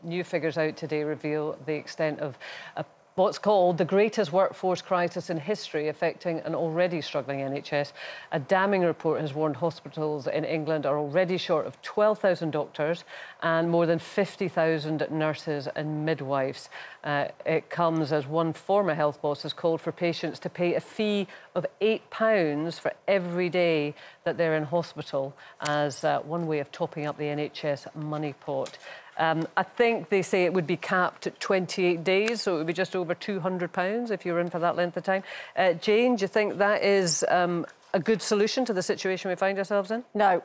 New figures out today reveal the extent of what's called the greatest workforce crisis in history, affecting an already struggling NHS. A damning report has warned hospitals in England are already short of 12,000 doctors and more than 50,000 nurses and midwives. It comes as one former health boss has called for patients to pay a fee of £8 for every day that they're in hospital as one way of topping up the NHS money pot. I think they say it would be capped at 28 days, so it would be just over £200 if you're in for that length of time. Jane, do you think that is a good solution to the situation we find ourselves in? No.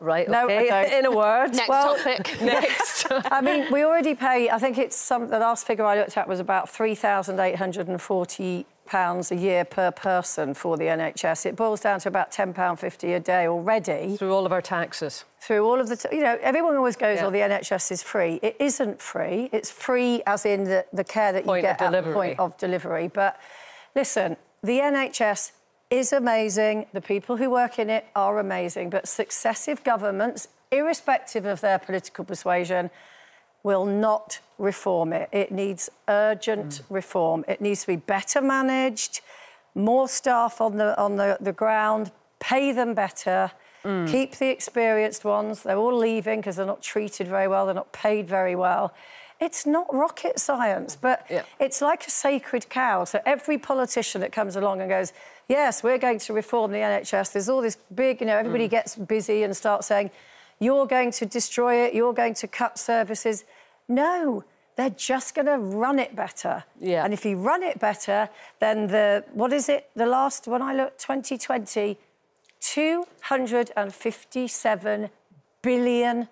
Right, no, OK, I don't. In a word. Next topic. Next. I mean, we already pay, I think it's the last figure I looked at was about £3,840 a year per person for the NHS. It boils down to about £10.50 a day already. Through all of our taxes. Through all of the... you know, everyone always goes, oh, the NHS is free. It isn't free. It's free as in the care that you get at the point of delivery. But listen, the NHS is amazing. The people who work in it are amazing. But successive governments, irrespective of their political persuasion, will not reform it. It needs urgent reform. It needs to be better managed, more staff on the ground, pay them better, keep the experienced ones. They're all leaving because they're not treated very well, they're not paid very well. It's not rocket science, but it's like a sacred cow. So every politician that comes along and goes, yes, we're going to reform the NHS, there's all this big, you know, everybody gets busy and starts saying, you're going to destroy it, you're going to cut services. No, they're just going to run it better. Yeah. And if you run it better, then what is it? The last, when I looked, 2020, £257 billion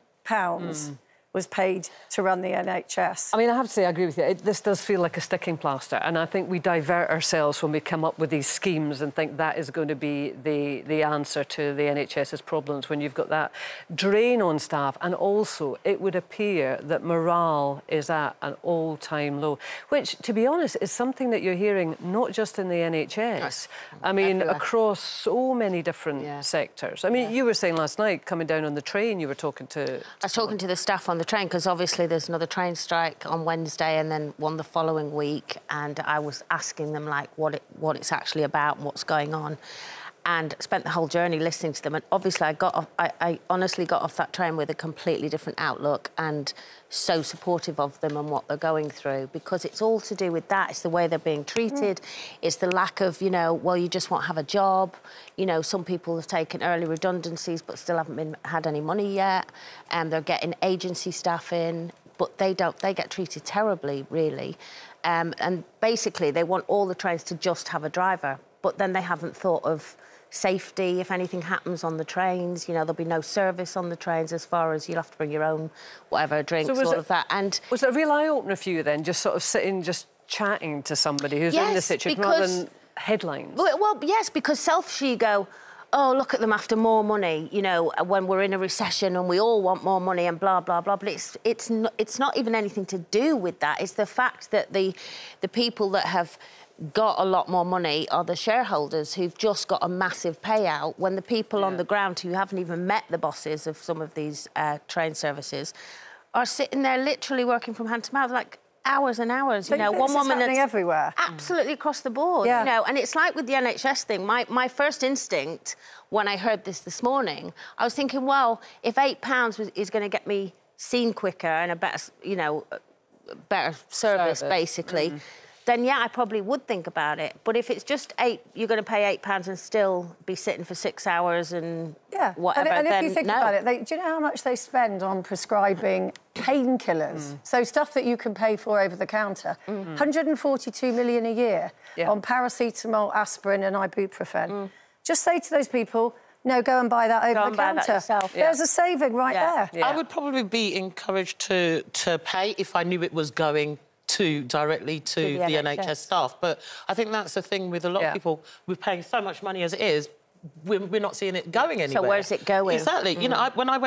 was paid to run the NHS. I mean, I have to say, I agree with you. This does feel like a sticking plaster, and I think we divert ourselves when we come up with these schemes and think that is going to be the answer to the NHS's problems when you've got that drain on staff. And also, it would appear that morale is at an all-time low, which, to be honest, is something that you're hearing not just in the NHS. I mean, across so many different sectors. I mean, you were saying last night, coming down on the train, you were talking to... I was talking to the staff on the train, because obviously there's another train strike on Wednesday and then one the following week, and I was asking them, like, what it's actually about and what's going on, and spent the whole journey listening to them. And obviously I honestly got off that train with a completely different outlook, and so supportive of them and what they're going through, because it's all to do with that. It's the way they're being treated. It's the lack of, you know, well, you just won't have a job. You know, some people have taken early redundancies but still haven't had any money yet, and they're getting agency staff in, but they get treated terribly, really. And basically they want all the trains to just have a driver, but then they haven't thought of safety. If anything happens on the trains, you know, there'll be no service on the trains, as far as you'll have to bring your own whatever drinks, all of that. And was it a real eye-opener for you then, just sort of sitting, just chatting to somebody who's in this situation rather than headlines? Well, yes, because selfishly you go, oh, look at them after more money, you know, when we're in a recession and we all want more money and blah, blah, blah. But it's not even anything to do with that. It's the fact that the people that have got a lot more money are the shareholders who've just got a massive payout, when the people on the ground who haven't even met the bosses of some of these train services are sitting there literally working from hand to mouth, like hours and hours. You know, one woman happening everywhere. Absolutely across the board. You know, and it's like with the NHS thing. My first instinct when I heard this morning, I was thinking, well, if £8 is going to get me seen quicker and a better, you know, better service. Basically. Then, yeah, I probably would think about it. But if it's just you're going to pay £8 and still be sitting for 6 hours and whatever, and then if you think about it, do you know how much they spend on prescribing painkillers? So stuff that you can pay for over the counter. 142 million a year on paracetamol, aspirin and ibuprofen. Just say to those people, no, go and buy that over the counter. There's a saving right there. I would probably be encouraged to pay if I knew it was going directly to the NHS staff. But I think that's the thing with a lot of people. We're paying so much money as it is, we're not seeing it going anywhere. So where's it going? Exactly. You know, when I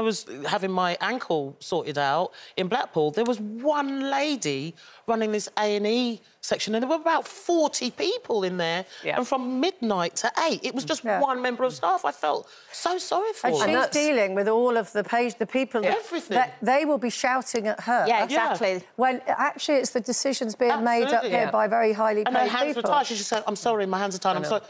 was having my ankle sorted out in Blackpool, there was one lady running this A&E section, and there were about 40 people in there, and from midnight to 8, it was just one member of staff. I felt so sorry for her. And she's dealing with all of the people... Everything. That they will be shouting at her. Yeah, exactly. When actually it's the decisions being made up here by very highly paid people. And her hands were tied. She just said, I'm sorry, my hands are tied, I'm sorry.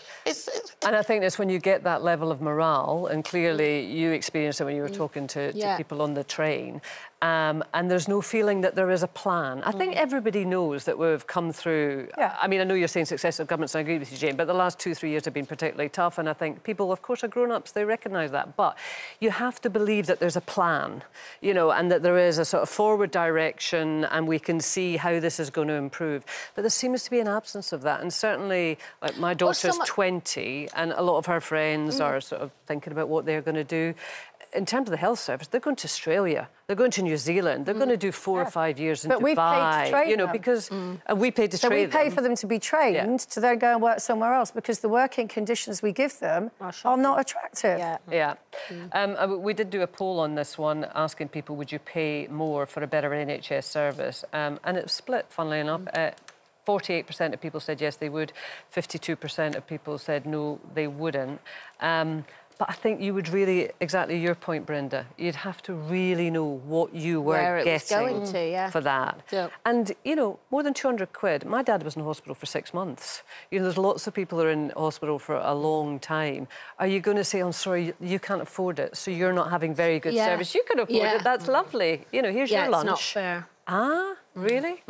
And I think that's when you get that level of morale, and clearly you experienced it when you were talking to people on the train, and there's no feeling that there is a plan. I think everybody knows that we've come through... I mean, I know you're saying successive governments, and I agree with you, Jane, but the last 2-3 years have been particularly tough, and I think people, of course, are grown-ups, they recognise that, but you have to believe that there's a plan, you know, and that there is a sort of forward direction, and we can see how this is going to improve. But there seems to be an absence of that, and certainly, like, my daughter's 20, and a lot of her friends are sort of thinking about what they're going to do. In terms of the health service, they're going to Australia, they're going to New Zealand, they're going to do 4 or 5 years in Dubai. But we've paid to train you know, them. because we paid to train them. So we pay for them to be trained to then go and work somewhere else, because the working conditions we give them are not attractive. We did do a poll on this one, asking people, would you pay more for a better NHS service? And it was split, funnily enough. 48% of people said yes, they would. 52% of people said no, they wouldn't. But I think you would really, exactly your point, Brenda, you'd have to really know what you were getting for that. And, you know, more than 200 quid. My dad was in hospital for 6 months. You know, there's lots of people who are in hospital for a long time. Are you going to say, I'm sorry, you can't afford it, so you're not having very good service? You can afford it, that's lovely. You know, here's your lunch. It's not fair. Ah, really?